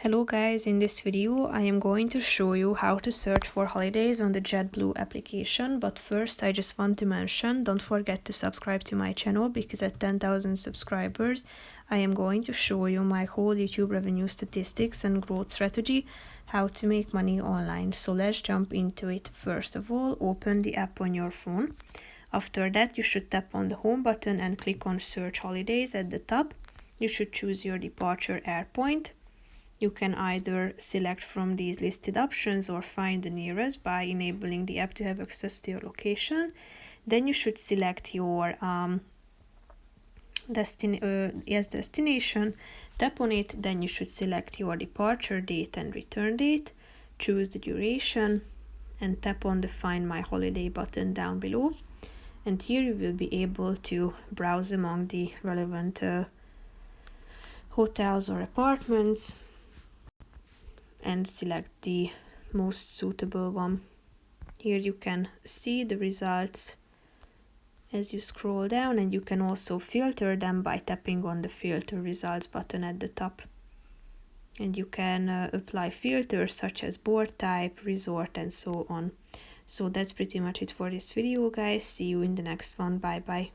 Hello guys, in this video I am going to show you how to search for holidays on the Jet2 application, but first I just want to mention, don't forget to subscribe to my channel because at 10,000 subscribers I am going to show you my whole YouTube revenue statistics and growth strategy, how to make money online. So let's jump into it. First of all, open the app on your phone. After that you should tap on the home button and click on search holidays at the top. You should choose your departure airpoint. You can either select from these listed options or find the nearest by enabling the app to have access to your location. Then you should select your destination, tap on it, then you should select your departure date and return date, choose the duration, and tap on the Find My Holiday button down below. And here you will be able to browse among the relevant hotels or apartments and select the most suitable one. Here you can see the results as you scroll down, and you can also filter them by tapping on the filter results button at the top. And you can apply filters such as board type, resort, and so on. So that's pretty much it for this video, guys. See you in the next one. Bye bye.